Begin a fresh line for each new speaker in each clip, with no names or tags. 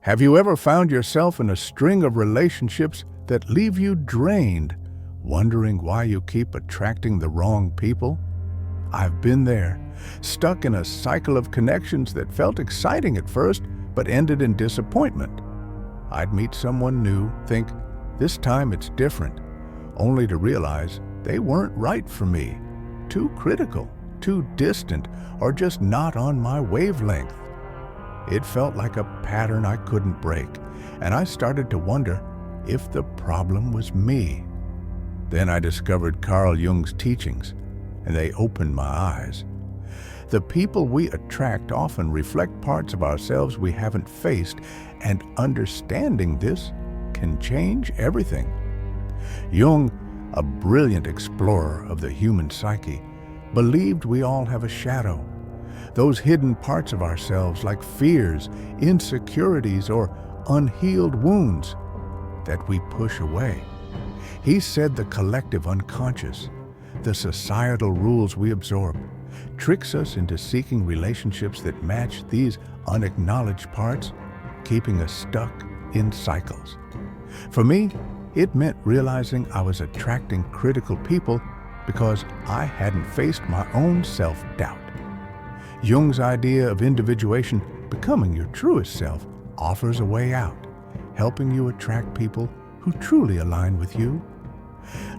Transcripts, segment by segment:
Have you ever found yourself in a string of relationships that leave you drained, wondering why you keep attracting the wrong people? I've been there, stuck in a cycle of connections that felt exciting at first, but ended in disappointment. I'd meet someone new, think, this time it's different, only to realize they weren't right for me, too critical, too distant, or just not on my wavelength. It felt like a pattern I couldn't break, and I started to wonder if the problem was me. Then I discovered Carl Jung's teachings, and they opened my eyes. The people we attract often reflect parts of ourselves we haven't faced, and understanding this can change everything. Jung, a brilliant explorer of the human psyche, believed we all have a shadow, those hidden parts of ourselves like fears, insecurities, or unhealed wounds that we push away. He said the collective unconscious, the societal rules we absorb, tricks us into seeking relationships that match these unacknowledged parts, keeping us stuck in cycles. For me, it meant realizing I was attracting critical people because I hadn't faced my own self-doubt. Jung's idea of individuation, becoming your truest self, offers a way out, helping you attract people who truly align with you.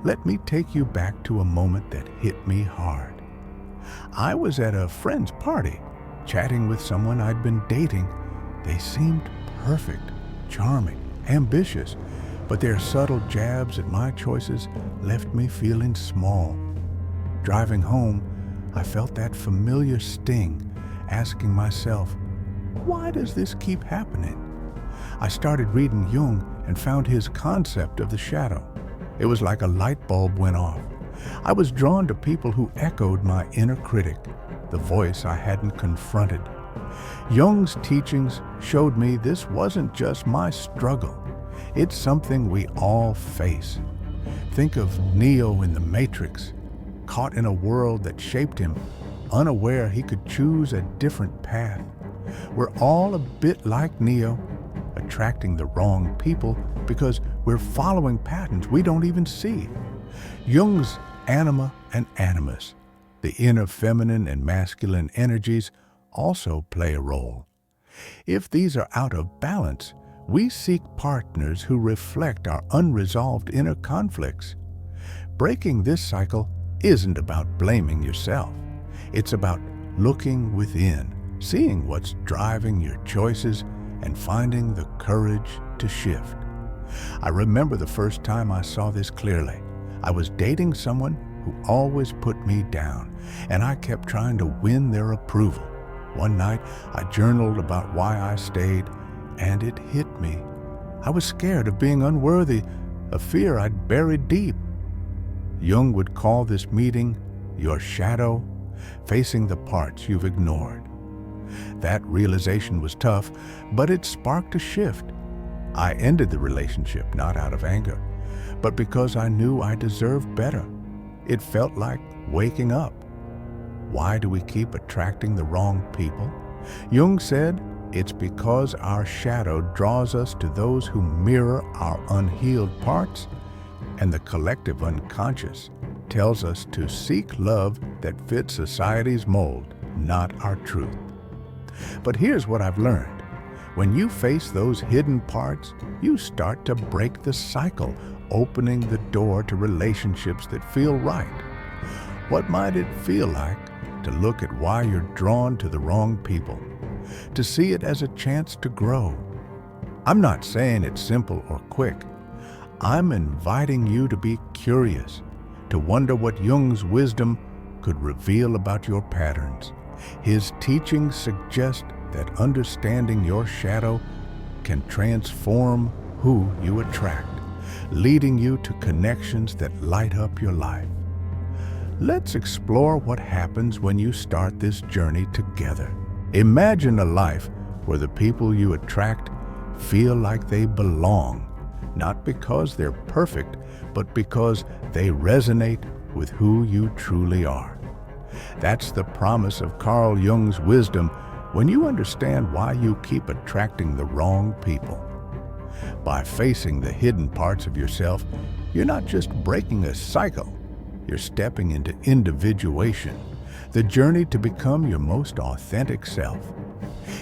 Let me take you back to a moment that hit me hard. I was at a friend's party, chatting with someone I'd been dating. They seemed perfect, charming, ambitious, but their subtle jabs at my choices left me feeling small. Driving home, I felt that familiar sting, asking myself, why does this keep happening? I started reading Jung and found his concept of the shadow. It was like a light bulb went off. I was drawn to people who echoed my inner critic, the voice I hadn't confronted. Jung's teachings showed me this wasn't just my struggle. It's something we all face. Think of Neo in the Matrix, caught in a world that shaped him, unaware he could choose a different path. We're all a bit like Neo, attracting the wrong people because we're following patterns we don't even see. Jung's Anima and animus, the inner feminine and masculine energies, also play a role. If these are out of balance, we seek partners who reflect our unresolved inner conflicts. Breaking this cycle isn't about blaming yourself. It's about looking within, seeing what's driving your choices, and finding the courage to shift. I remember the first time I saw this clearly. I was dating someone who always put me down, and I kept trying to win their approval. One night, I journaled about why I stayed, and it hit me. I was scared of being unworthy, a fear I'd buried deep. Jung would call this meeting your shadow, facing the parts you've ignored. That realization was tough, but it sparked a shift. I ended the relationship not out of anger, but because I knew I deserved better. It felt like waking up. Why do we keep attracting the wrong people? Jung said it's because our shadow draws us to those who mirror our unhealed parts, and the collective unconscious tells us to seek love that fits society's mold, not our truth. But here's what I've learned. When you face those hidden parts, you start to break the cycle, opening the door to relationships that feel right. What might it feel like to look at why you're drawn to the wrong people? To see it as a chance to grow? I'm not saying it's simple or quick. I'm inviting you to be curious, to wonder what Jung's wisdom could reveal about your patterns. His teachings suggest that understanding your shadow can transform who you attract, leading you to connections that light up your life. Let's explore what happens when you start this journey together. Imagine a life where the people you attract feel like they belong, not because they're perfect, but because they resonate with who you truly are. That's the promise of Carl Jung's wisdom, when you understand why you keep attracting the wrong people. By facing the hidden parts of yourself, you're not just breaking a cycle, you're stepping into individuation, the journey to become your most authentic self.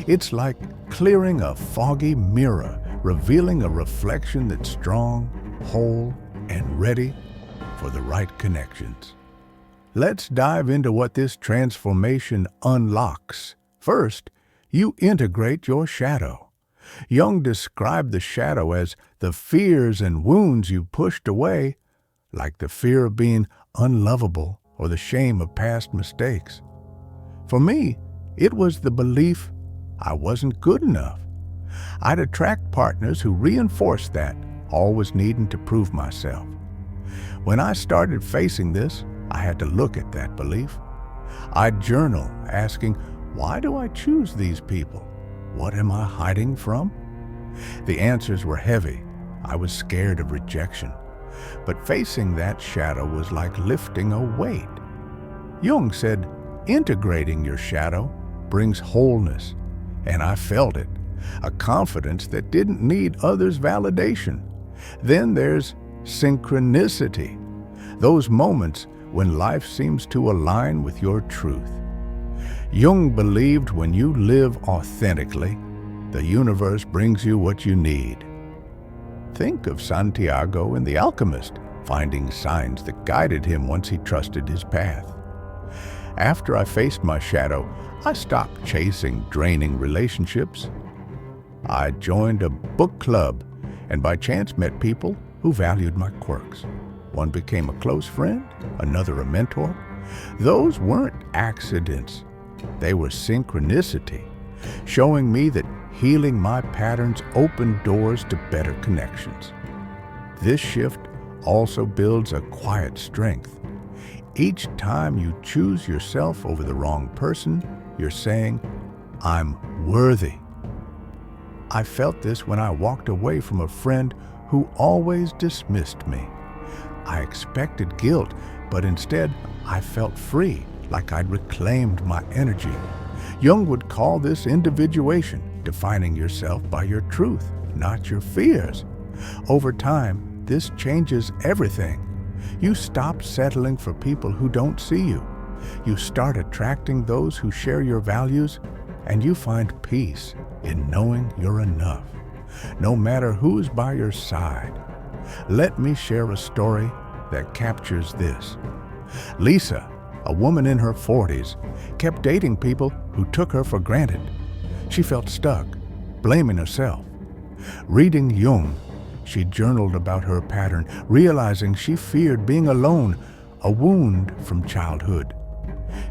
It's like clearing a foggy mirror, revealing a reflection that's strong, whole, and ready for the right connections. Let's dive into what this transformation unlocks. First, you integrate your shadow. Jung described the shadow as the fears and wounds you pushed away, like the fear of being unlovable or the shame of past mistakes. For me, it was the belief I wasn't good enough. I'd attract partners who reinforced that, always needing to prove myself. When I started facing this, I had to look at that belief. I'd journal, asking, why do I choose these people? What am I hiding from? The answers were heavy. I was scared of rejection. But facing that shadow was like lifting a weight. Jung said, integrating your shadow brings wholeness. And I felt it, a confidence that didn't need others' validation. Then there's synchronicity, those moments when life seems to align with your truth. Jung believed when you live authentically, the universe brings you what you need. Think of Santiago and the alchemist, finding signs that guided him once he trusted his path. After I faced my shadow, I stopped chasing draining relationships. I joined a book club and by chance met people who valued my quirks. One became a close friend, another a mentor. Those weren't accidents. They were synchronicity, showing me that healing my patterns opened doors to better connections. This shift also builds a quiet strength. Each time you choose yourself over the wrong person, you're saying, I'm worthy. I felt this when I walked away from a friend who always dismissed me. I expected guilt, but instead I felt free, like I'd reclaimed my energy. Jung would call this individuation, defining yourself by your truth, not your fears. Over time, this changes everything. You stop settling for people who don't see you. You start attracting those who share your values, and you find peace in knowing you're enough, no matter who's by your side. Let me share a story that captures this. Lisa, a woman in her 40s, kept dating people who took her for granted. She felt stuck, blaming herself. Reading Jung, she journaled about her pattern, realizing she feared being alone, a wound from childhood.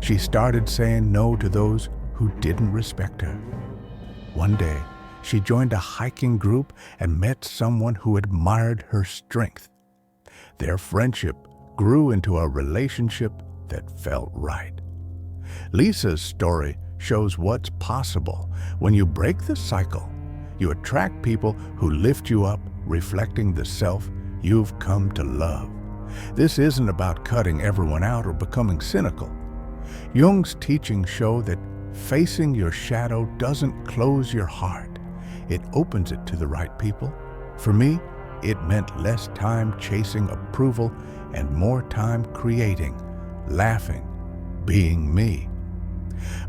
She started saying no to those who didn't respect her. One day, she joined a hiking group and met someone who admired her strength. Their friendship grew into a relationship that felt right. Lisa's story shows what's possible when you break the cycle. You attract people who lift you up, reflecting the self you've come to love. This isn't about cutting everyone out or becoming cynical. Jung's teachings show that facing your shadow doesn't close your heart. It opens it to the right people. For me, it meant less time chasing approval and more time creating, laughing, being me.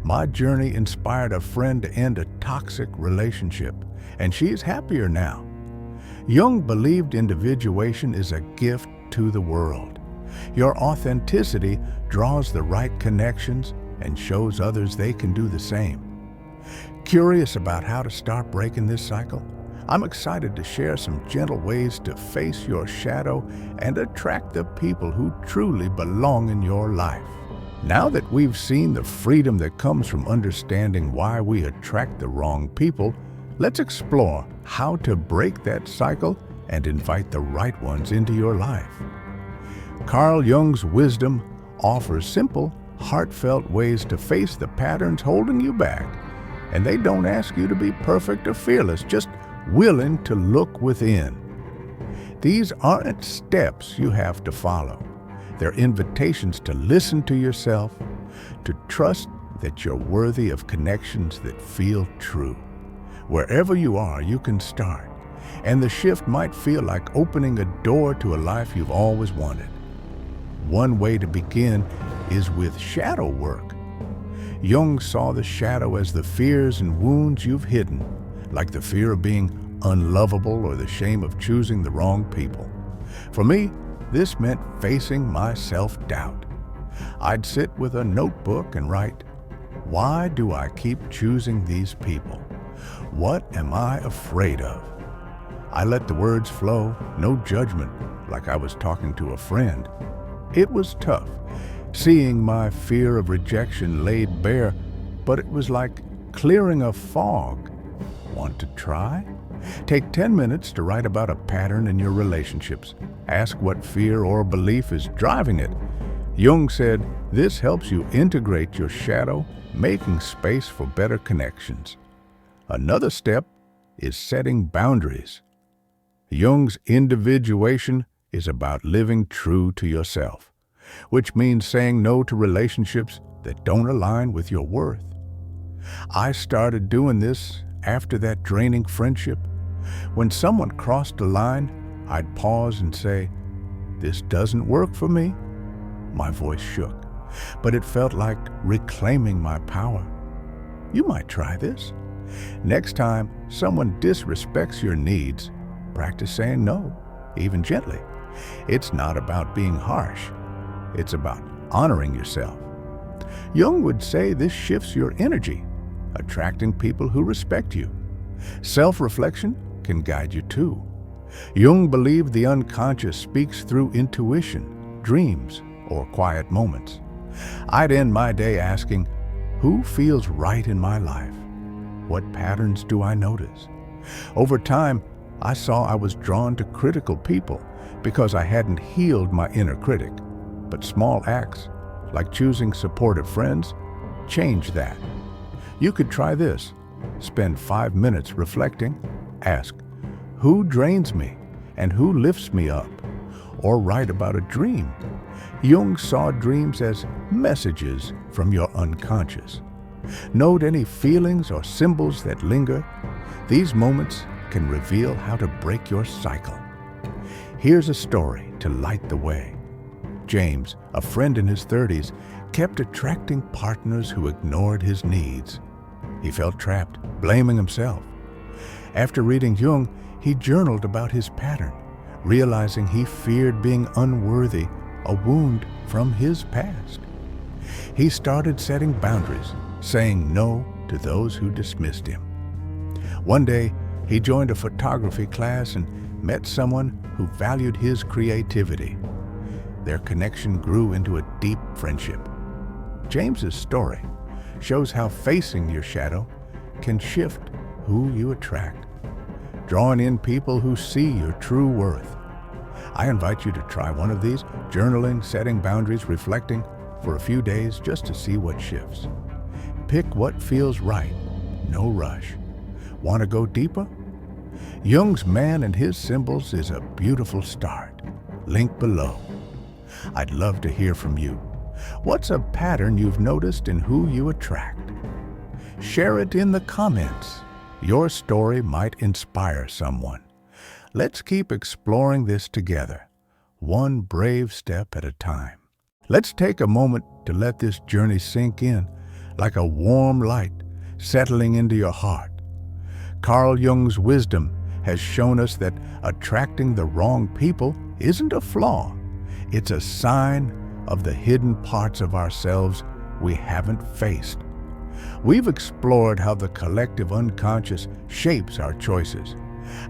My journey inspired a friend to end a toxic relationship, and she's happier now. Jung believed individuation is a gift to the world. Your authenticity draws the right connections and shows others they can do the same. Curious about how to start breaking this cycle? I'm excited to share some gentle ways to face your shadow and attract the people who truly belong in your life. Now that we've seen the freedom that comes from understanding why we attract the wrong people, let's explore how to break that cycle and invite the right ones into your life. Carl Jung's wisdom offers simple, heartfelt ways to face the patterns holding you back. And they don't ask you to be perfect or fearless, just willing to look within. These aren't steps you have to follow. They're invitations to listen to yourself, to trust that you're worthy of connections that feel true. Wherever you are, you can start, and the shift might feel like opening a door to a life you've always wanted. One way to begin is with shadow work. Jung saw the shadow as the fears and wounds you've hidden, like the fear of being unlovable or the shame of choosing the wrong people. For me, this meant facing my self-doubt. I'd sit with a notebook and write, "Why do I keep choosing these people? What am I afraid of?" I let the words flow, no judgment, like I was talking to a friend. It was tough, seeing my fear of rejection laid bare, but it was like clearing a fog. Want to try? Take 10 minutes to write about a pattern in your relationships. Ask what fear or belief is driving it. Jung said this helps you integrate your shadow, making space for better connections. Another step is setting boundaries. Jung's individuation is about living true to yourself, which means saying no to relationships that don't align with your worth. I started doing this after that draining friendship. When someone crossed the line, I'd pause and say, "This doesn't work for me." My voice shook, but it felt like reclaiming my power. You might try this. Next time someone disrespects your needs, practice saying no, even gently. It's not about being harsh. It's about honoring yourself. Jung would say this shifts your energy, attracting people who respect you. Self-reflection can guide you too. Jung believed the unconscious speaks through intuition, dreams, or quiet moments. I'd end my day asking, who feels right in my life? What patterns do I notice? Over time, I saw I was drawn to critical people because I hadn't healed my inner critic. But small acts, like choosing supportive friends, change that. You could try this. Spend 5 minutes reflecting. Ask, who drains me and who lifts me up? Or write about a dream. Jung saw dreams as messages from your unconscious. Note any feelings or symbols that linger. These moments can reveal how to break your cycle. Here's a story to light the way. James, a friend in his 30s, kept attracting partners who ignored his needs. He felt trapped, blaming himself. After reading Jung, he journaled about his pattern, realizing he feared being unworthy, a wound from his past. He started setting boundaries, saying no to those who dismissed him. One day, he joined a photography class and met someone who valued his creativity. Their connection grew into a deep friendship. James's story shows how facing your shadow can shift who you attract, drawing in people who see your true worth. I invite you to try one of these, journaling, setting boundaries, reflecting for a few days just to see what shifts. Pick what feels right, no rush. Want to go deeper? Jung's Man and His Symbols is a beautiful start. Link below. I'd love to hear from you. What's a pattern you've noticed in who you attract? Share it in the comments. Your story might inspire someone. Let's keep exploring this together, one brave step at a time. Let's take a moment to let this journey sink in, like a warm light settling into your heart. Carl Jung's wisdom has shown us that attracting the wrong people isn't a flaw. It's a sign of the hidden parts of ourselves we haven't faced. We've explored how the collective unconscious shapes our choices,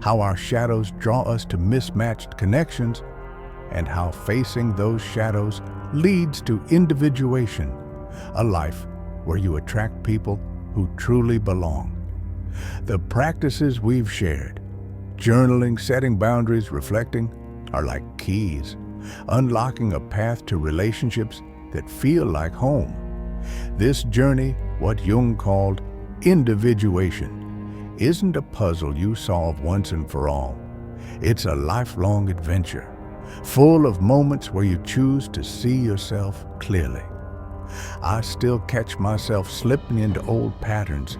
how our shadows draw us to mismatched connections, and how facing those shadows leads to individuation, a life where you attract people who truly belong. The practices we've shared, journaling, setting boundaries, reflecting, are like keys, unlocking a path to relationships that feel like home. This journey, what Jung called individuation, isn't a puzzle you solve once and for all. It's a lifelong adventure, full of moments where you choose to see yourself clearly. I still catch myself slipping into old patterns,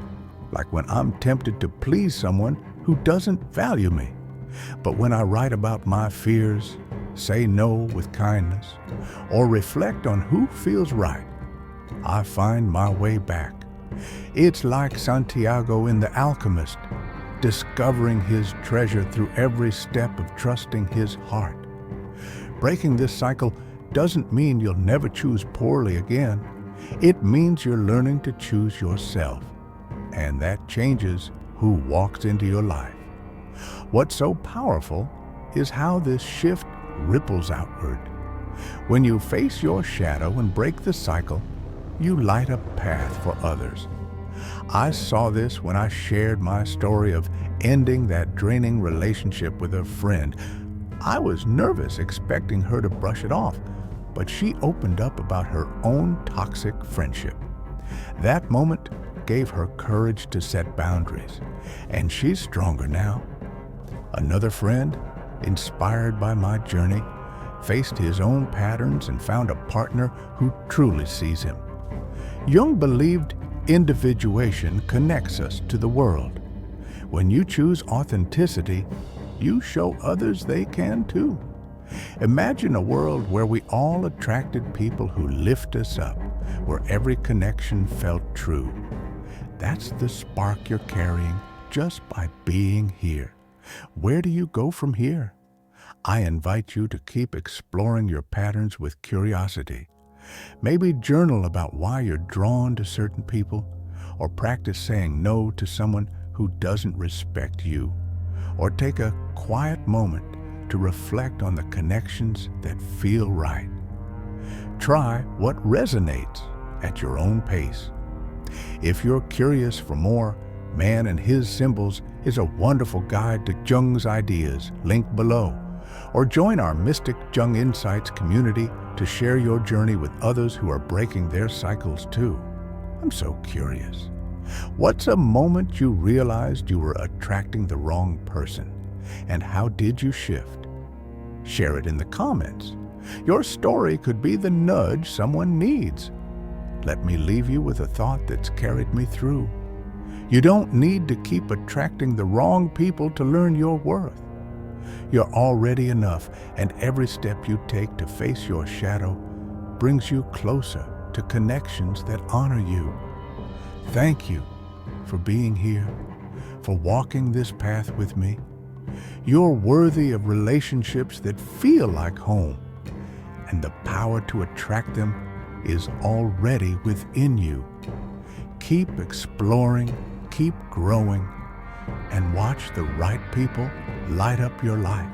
like when I'm tempted to please someone who doesn't value me. But when I write about my fears, say no with kindness, or reflect on who feels right, I find my way back. It's like Santiago in The Alchemist, discovering his treasure through every step of trusting his heart. Breaking this cycle doesn't mean you'll never choose poorly again. It means you're learning to choose yourself, and that changes who walks into your life. What's so powerful is how this shift ripples outward. When you face your shadow and break the cycle, you light a path for others. I saw this when I shared my story of ending that draining relationship with a friend. I was nervous, expecting her to brush it off, but she opened up about her own toxic friendship. That moment gave her courage to set boundaries, and she's stronger now. Another friend, inspired by my journey, faced his own patterns and found a partner who truly sees him. Jung believed individuation connects us to the world. When you choose authenticity, you show others they can too. Imagine a world where we all attracted people who lift us up, where every connection felt true. That's the spark you're carrying just by being here. Where do you go from here? I invite you to keep exploring your patterns with curiosity. Maybe journal about why you're drawn to certain people, or practice saying no to someone who doesn't respect you, or take a quiet moment to reflect on the connections that feel right. Try what resonates at your own pace. If you're curious for more, Man and His Symbols is a wonderful guide to Jung's ideas, linked below. Or join our Mystic Jung Insights community to share your journey with others who are breaking their cycles too. I'm so curious. What's a moment you realized you were attracting the wrong person? And how did you shift? Share it in the comments. Your story could be the nudge someone needs. Let me leave you with a thought that's carried me through. You don't need to keep attracting the wrong people to learn your worth. You're already enough, and every step you take to face your shadow brings you closer to connections that honor you. Thank you for being here, for walking this path with me. You're worthy of relationships that feel like home, and the power to attract them is already within you. Keep exploring, keep growing, and watch the right people light up your life.